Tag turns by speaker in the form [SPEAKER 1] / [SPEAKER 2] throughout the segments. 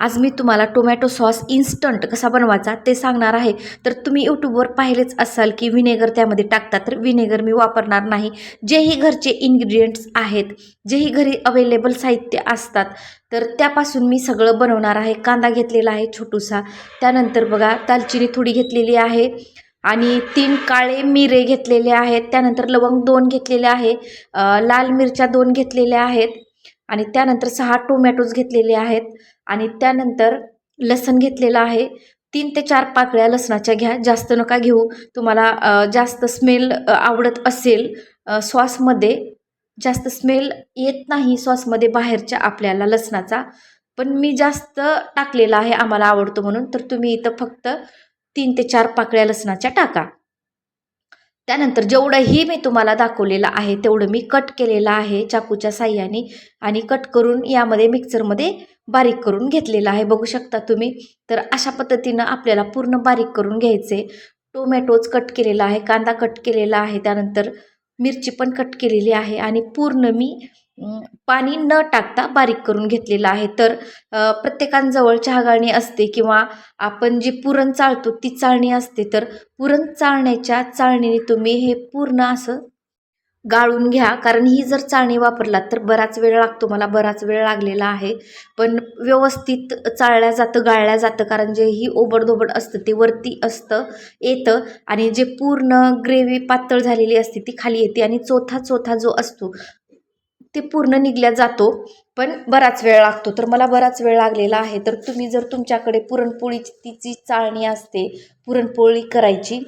[SPEAKER 1] आज मी तुम्हाला tomato sauce instant कसा बनवायचा ते सांगणार आहे. तर तुम्ही यूट्यूबवर पाहिलेच असाल की व्हिनेगर त्यामध्ये टाकतात, तर व्हिनेगर मी वापरणार नाही. जेही घरचे इन्ग्रेडियंट्स आहेत, जेही घरी अवेलेबल साहित्य असतात, तर त्यापासून मी सगळं बनवणार आहे. कांदा घेतलेला आहे छोटूसा, त्यानंतर बघा दालचिनी थोडी घेतलेली आहे आणि 3 काळे मिरे घेतलेले आहेत, त्यानंतर लवंग 2 घेतलेले आहे, लाल मिरच्या 2 घेतलेल्या आहेत आणि त्यानंतर 6 टोमॅटोज घेतलेले आहेत आणि त्यानंतर लसण घेतलेलं आहे. 3 ते 4 पाकळ्या लसणाच्या घ्या, जास्त नका घेऊ. तुम्हाला जास्त स्मेल आवडत असेल, सॉसमध्ये जास्त स्मेल येत नाही सॉसमध्ये बाहेरच्या आपल्याला लसणाचा, पण मी जास्त टाकलेला आहे, आम्हाला आवडतो म्हणून. तर तुम्ही इथं फक्त 3 ते 4 पाकळ्या लसणाच्या टाका. त्यानंतर जेवढंही मी तुम्हाला दाखवलेलं आहे तेवढं मी कट केलेलं आहे चाकूच्या साह्याने आणि कट करून यामध्ये मिक्सरमध्ये बारीक करून घेतलेलं आहे, बघू शकता तुम्ही. तर अशा पद्धतीनं आपल्याला पूर्ण बारीक करून घ्यायचे. टोमॅटोज कट केलेला आहे, कांदा कट केलेला आहे, त्यानंतर मिरची पण कट केलेली आहे आणि पूर्ण मी पाणी न टाकता बारीक करून घेतलेलं आहे. तर प्रत्येकांजवळ चहागाळणी असते किंवा आपण जी पुरण चाळतो ती चाळणी असते, तर पुरण चाळण्याच्या चाळणीने तुम्ही हे पूर्ण असं गाळून घ्या. कारण ही जर चाळणी वापरलात तर बराच वेळ लागतो, मला बराच वेळ लागलेला आहे, पण व्यवस्थित चाळल्या जातं, गाळल्या जातं. कारण जे ही ओबडधोबड असतं ते वरती असतं येतं आणि जे पूर्ण ग्रेव्ही पातळ झालेली असते ती खाली येते आणि चोथा चोथा जो असतो ते पूर्ण निघल्या जातो, पण बराच वेळ लागतो. तर मला बराच वेळ लागलेला आहे. तर तुम्ही जर तुमच्याकडे पुरणपोळीची ती चाळणी असते, पुरणपोळी करायची,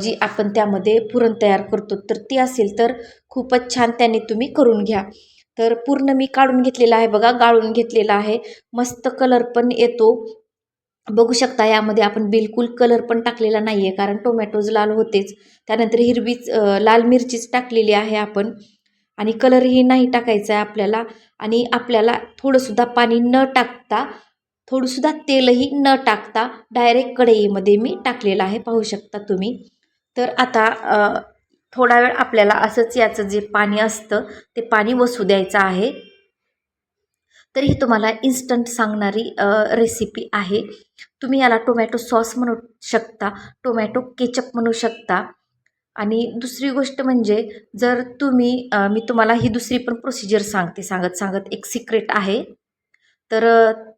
[SPEAKER 1] जी आपण त्यामध्ये पुरण तयार करतो, तर ती असेल तर खूपच छान त्याने तुम्ही करून घ्या. तर पूर्ण मी काढून घेतलेला आहे बघा, गाळून घेतलेला आहे. मस्त कलर पण येतो, बघू शकता. यामध्ये आपण बिलकुल कलर पण टाकलेला नाही आहे, कारण टोमॅटोज लाल होतेच. त्यानंतर हिरवीच लाल मिरचीच टाकलेली आहे आपण आणि कलरही नाही टाकायचा आहे आपल्याला. आणि आपल्याला थोडंसुद्धा पाणी न टाकता, थोडंसुद्धा तेलही न टाकता डायरेक्ट कढईमध्ये मी टाकलेलं आहे, पाहू शकता तुम्ही. तर आता थोडा वेळ आपल्याला असंच याचं जे पाणी असतं ते पाणी वसू द्यायचं आहे. तर ही तुम्हाला इन्स्टंट सांगणारी रेसिपी आहे. तुम्ही याला टोमॅटो सॉस म्हणू शकता, टोमॅटो केचप म्हणू शकता. आणि दुसरी गोष्ट म्हणजे जर तुम्ही मी तुम्हाला ही दुसरी पण प्रोसिजर सांगते, सांगत सांगत एक सिक्रेट आहे. तर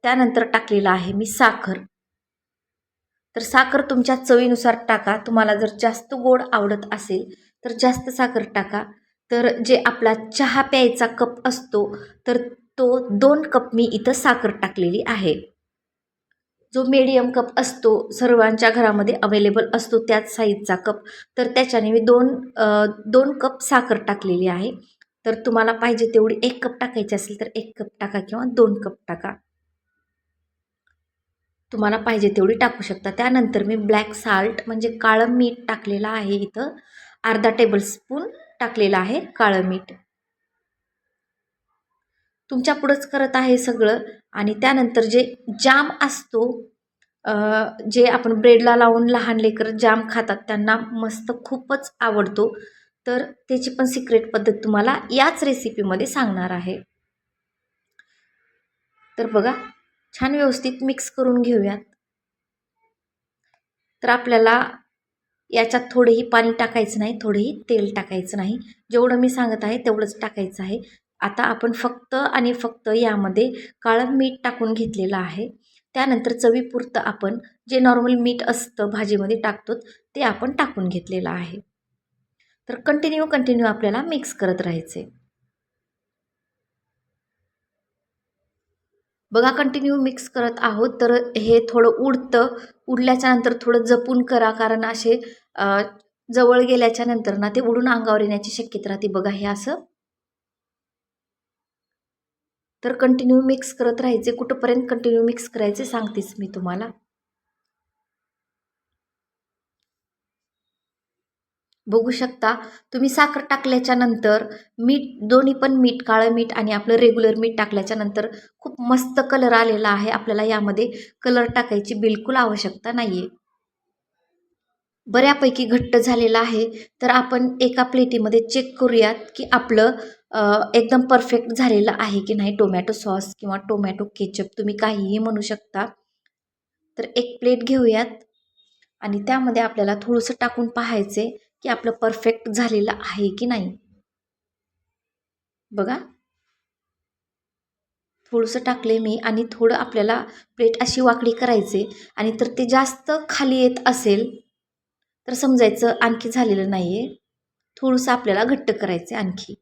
[SPEAKER 1] त्यानंतर टाकलेलं आहे मी साखर. तर साखर तुमच्या चवीनुसार टाका. तुम्हाला जर जास्त गोड आवडत असेल तर जास्त साखर टाका. तर जे आपला चहा प्यायचा कप असतो, तर तो 2 कप मी इथं साखर टाकलेली आहे. जो मीडियम कप असतो, सर्वांच्या घरामध्ये अवेलेबल असतो त्याच साईजचा कप, तर त्याच्याने मी 2 कप साखर टाकलेली आहे. तर तुम्हाला पाहिजे तेवढी 1 कप टाकायची असेल तर 1 कप टाका किंवा 2 कप टाका. तुम्हाला पाहिजे तेवढी टाकू शकता. त्यानंतर मी ब्लॅक साल्ट म्हणजे काळं मीठ टाकलेलं आहे इथं. अर्धा टेबलस्पून टाकलेलं आहे काळं मीठ. तुमच्या पुढंच करत आहे सगळं. आणि त्यानंतर जे जाम असतो, अ, जे आपण ब्रेडला लावून लहान लेकरं जाम खातात, त्यांना मस्त खूपच आवडतो. तर त्याची पण सिक्रेट पद्धत तुम्हाला याच रेसिपीमध्ये सांगणार आहे. तर बघा, छान व्यवस्थित मिक्स करून घेऊयात. तर आपल्याला याच्यात थोडेही पाणी टाकायचं नाही, थोडेही तेल टाकायचं नाही. जेवढं मी सांगत आहे तेवढंच टाकायचं आहे. आता आपण फक्त आणि फक्त यामध्ये काळं मीठ टाकून घेतलेलं आहे. त्यानंतर चवीपुरतं आपण जे नॉर्मल मीठ असतं भाजीमध्ये टाकतो ते आपण टाकून घेतलेलं आहे. तर कंटिन्यू आपल्याला मिक्स करत राहायचे. बघा, कंटिन्यू मिक्स करत आहोत. तर हे थोडं उडतं. उडल्याच्या नंतर थोडं जपून करा, कारण असे जवळ गेल्याच्या नंतर ना ते उडून अंगावर येण्याची शक्यता राहते. बघा हे असं. तर कंटिन्यू मिक्स करत राहायचे. कुठंपर्यंत कंटिन्यू मिक्स करायचे सांगतेच मी तुम्हाला. बघू शकता तुम्ही, साखर टाकल्याच्या नंतर मीठ, दोन्ही पण मीठ, काळं मीठ आणि आपलं रेग्युलर मीठ टाकल्याच्या नंतर खूप मस्त कलर आलेला आहे. आपल्याला यामध्ये कलर टाकायची बिलकुल आवश्यकता नाही आहे. बऱ्यापैकी घट्ट झालेलं आहे. तर आपण एका प्लेटीमध्ये चेक करूयात की आपलं एकदम परफेक्ट झालेलं आहे की नाही. टोमॅटो सॉस किंवा टोमॅटो केचप तुम्ही काहीही म्हणू शकता. तर एक प्लेट घेऊयात आणि त्यामध्ये आपल्याला थोडंसं टाकून पाहायचे की आपलं परफेक्ट झालेलं आहे की नाही. बघा, थोडंसं टाकले मी आणि थोडं आपल्याला प्लेट अशी वाकडी करायचे आणि तर ते जास्त खाली येत असेल तर समजायचं आणखी झालेलं नाही आहे. थोडंसं आपल्याला घट्ट करायचं आणखी.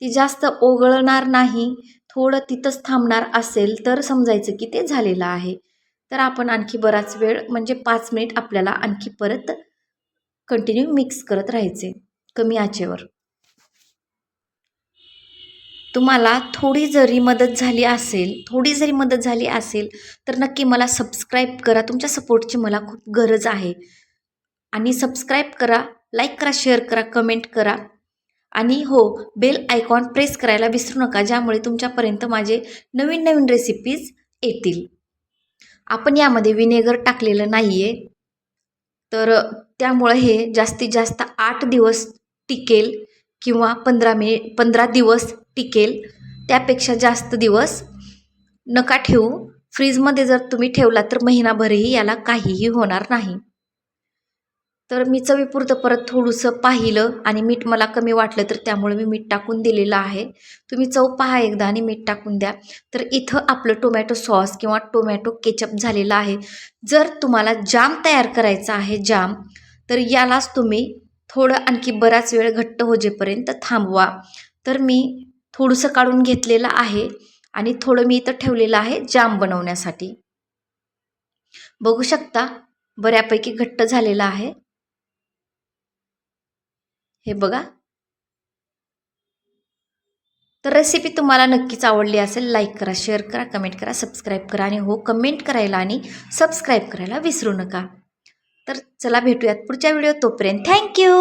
[SPEAKER 1] ती जास्त ओघळणार नाही, थोडं तिथंच थांबणार असेल तर समजायचं की ते झालेलं आहे. तर आपण आणखी बराच वेळ म्हणजे 5 मिनिट आपल्याला आणखी परत कंटिन्यू मिक्स करत राहायचे कमी आचेवर. तुम्हाला थोडी जरी मदत झाली असेल तर नक्की मला सबस्क्राईब करा. तुमच्या सपोर्टची मला खूप गरज आहे. आणि सबस्क्राईब करा, लाईक करा, शेअर करा, कमेंट करा. आणि हो, बेल आयकॉन प्रेस करायला विसरू नका, ज्यामुळे तुमच्यापर्यंत माझे नवीन नवीन रेसिपीज येतील. आपण यामध्ये विनेगर टाकलेलं नाही आहे, तर त्यामुळं हे जास्तीत जास्त 8 दिवस टिकेल किंवा 15 दिवस टिकेल. त्यापेक्षा जास्त दिवस नका ठेवू. फ्रीजमध्ये जर तुम्ही ठेवला तर महिनाभरही याला काहीही होणार नाही. तर मी चवीपुरतं परत थोडंसं पाहिलं आणि मीठ मला कमी वाटलं तर त्यामुळे मी मीठ टाकून दिलेलं आहे. तुम्ही चव पहा एकदा आणि मीठ टाकून द्या. तर इथं आपलं टोमॅटो सॉस किंवा टोमॅटो केचप झालेलं आहे. जर तुम्हाला जाम तयार करायचा आहे तर यालाच तुम्ही थोडं आणखी बराच वेळ घट्ट होजेपर्यंत थांबवा. तर मी थोडंसं काढून घेतलेलं आहे आणि थोडं मी इथं ठेवलेलं आहे जाम बनवण्यासाठी. बघू शकता बऱ्यापैकी घट्ट झालेलं आहे. हे बघा. तर रेसिपी तुम्हाला नक्कीच आवडली असेल. लाईक करा, शेअर करा, कमेंट करा, सबस्क्राईब करा आणि हो, कमेंट करायला आणि सबस्क्राईब करायला विसरू नका. तर चला भेटूयात पुढच्या व्हिडिओ. तोपर्यंत थँक्यू.